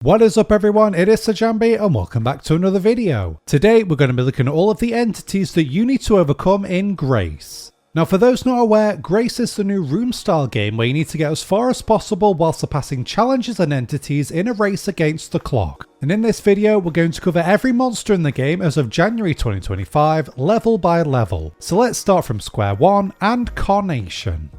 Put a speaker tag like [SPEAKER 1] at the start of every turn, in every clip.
[SPEAKER 1] What is up everyone, it is Sajambi and welcome back to another video. Today we're going to be looking at all of the entities that you need to overcome in Grace. Now for those not aware, Grace is the new room style game where you need to get as far as possible while surpassing challenges and entities in a race against the clock. And in this video we're going to cover every monster in the game as of January 2025, level by level. So let's start from square one and Carnation.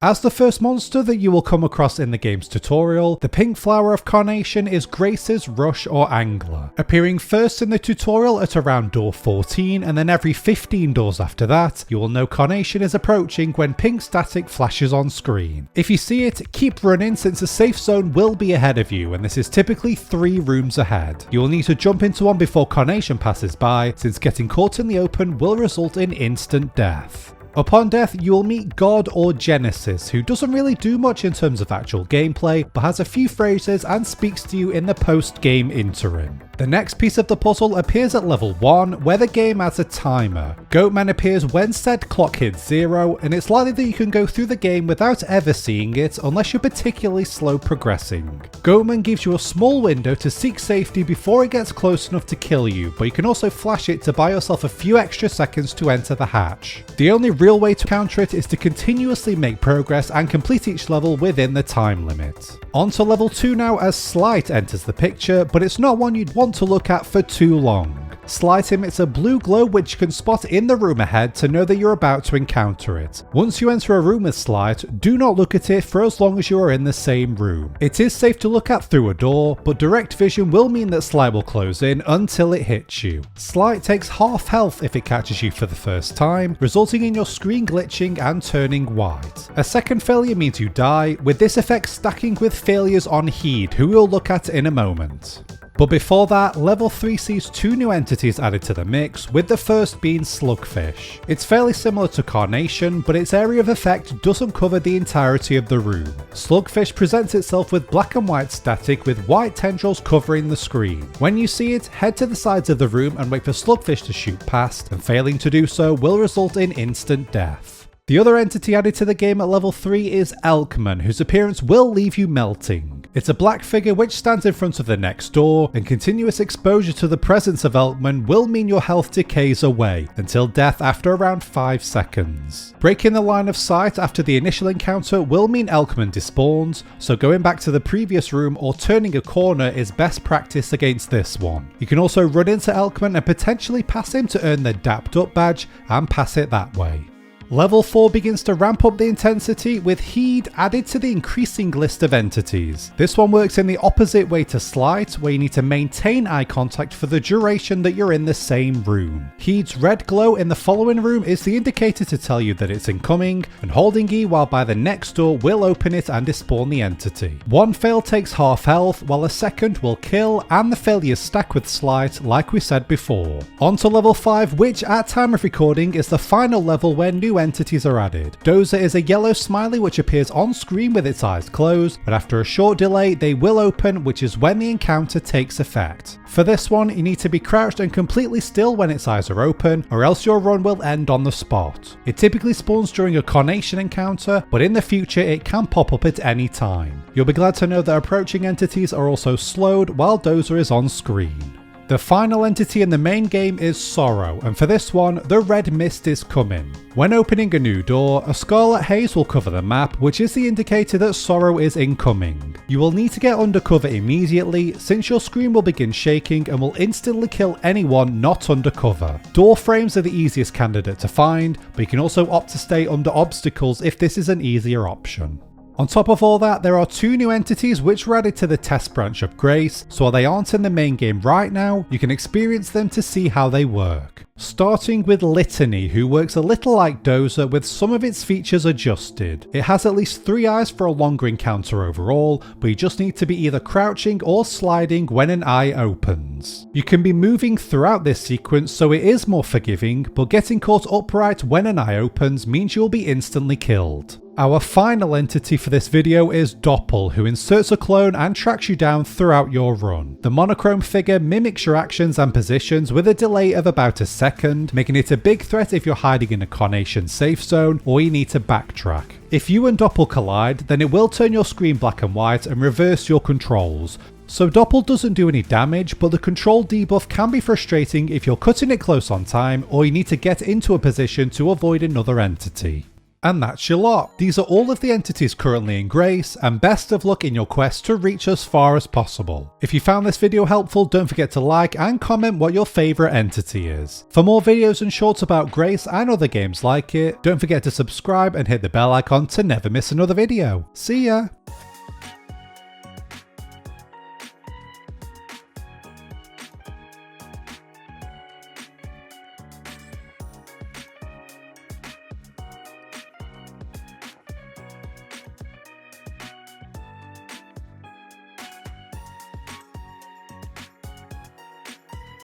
[SPEAKER 1] As the first monster that you will come across in the game's tutorial, the pink flower of Carnation is Grace's Rush or Angler, appearing first in the tutorial at around door 14 and then every 15 doors after that, you will know Carnation is approaching when pink static flashes on screen. If you see it, keep running since the safe zone will be ahead of you and this is typically 3 rooms ahead. You will need to jump into one before Carnation passes by since getting caught in the open will result in instant death. Upon death, you will meet God or Genesis, who doesn't really do much in terms of actual gameplay, but has a few phrases and speaks to you in the post-game interim. The next piece of the puzzle appears at level 1, where the game adds a timer. Goatman appears when said clock hits 0, and it's likely that you can go through the game without ever seeing it unless you're particularly slow progressing. Goatman gives you a small window to seek safety before it gets close enough to kill you, but you can also flash it to buy yourself a few extra seconds to enter the hatch. The only real way to counter it is to continuously make progress and complete each level within the time limit. On to level 2 now as Slight enters the picture, but it's not one you'd want to look at for too long. Slight emits a blue glow which you can spot in the room ahead to know that you're about to encounter it. Once you enter a room with Slight, do not look at it for as long as you are in the same room. It is safe to look at through a door, but direct vision will mean that Slight will close in until it hits you. Slight takes half health if it catches you for the first time, resulting in your screen glitching and turning white. A second failure means you die, with this effect stacking with failures on Heed, who we'll look at in a moment. But before that, level 3 sees 2 new entities added to the mix, with the first being Slugfish. It's fairly similar to Carnation, but its area of effect doesn't cover the entirety of the room. Slugfish presents itself with black and white static with white tendrils covering the screen. When you see it, head to the sides of the room and wait for Slugfish to shoot past, and failing to do so will result in instant death. The other entity added to the game at level 3 is Elkman, whose appearance will leave you melting. It's a black figure which stands in front of the next door, and continuous exposure to the presence of Elkman will mean your health decays away, until death after around 5 seconds. Breaking the line of sight after the initial encounter will mean Elkman despawns, so going back to the previous room or turning a corner is best practice against this one. You can also run into Elkman and potentially pass him to earn the Dapped Up badge and pass it that way. Level 4 begins to ramp up the intensity with Heed added to the increasing list of entities. This one works in the opposite way to Slight, where you need to maintain eye contact for the duration that you're in the same room. Heed's red glow in the following room is the indicator to tell you that it's incoming, and holding E while by the next door will open it and despawn the entity. One fail takes half health, while a second will kill, and the failures stack with Slight like we said before. On to level 5, which at time of recording is the final level where new entities are added. Dozer is a yellow smiley which appears on screen with its eyes closed, but after a short delay they will open, which is when the encounter takes effect. For this one, you need to be crouched and completely still when its eyes are open, or else your run will end on the spot. It typically spawns during a Carnation encounter, but in the future it can pop up at any time. You'll be glad to know that approaching entities are also slowed while Dozer is on screen. The final entity in the main game is Sorrow, and for this one, the red mist is coming. When opening a new door, a scarlet haze will cover the map, which is the indicator that Sorrow is incoming. You will need to get under cover immediately, since your screen will begin shaking and will instantly kill anyone not under cover. Door frames are the easiest candidate to find, but you can also opt to stay under obstacles if this is an easier option. On top of all that, there are 2 new entities which were added to the test branch of Grace, so while they aren't in the main game right now, you can experience them to see how they work. Starting with Litany, who works a little like Dozer with some of its features adjusted. It has at least 3 eyes for a longer encounter overall, but you just need to be either crouching or sliding when an eye opens. You can be moving throughout this sequence, so it is more forgiving, but getting caught upright when an eye opens means you'll be instantly killed. Our final entity for this video is Doppel, who inserts a clone and tracks you down throughout your run. The monochrome figure mimics your actions and positions with a delay of about a second, making it a big threat if you're hiding in a Carnation safe zone or you need to backtrack. If you and Doppel collide, then it will turn your screen black and white and reverse your controls. So Doppel doesn't do any damage, but the control debuff can be frustrating if you're cutting it close on time or you need to get into a position to avoid another entity. And that's your lot. These are all of the entities currently in Grace, and best of luck in your quest to reach as far as possible. If you found this video helpful, don't forget to like and comment what your favourite entity is. For more videos and shorts about Grace and other games like it, don't forget to subscribe and hit the bell icon to never miss another video. See ya!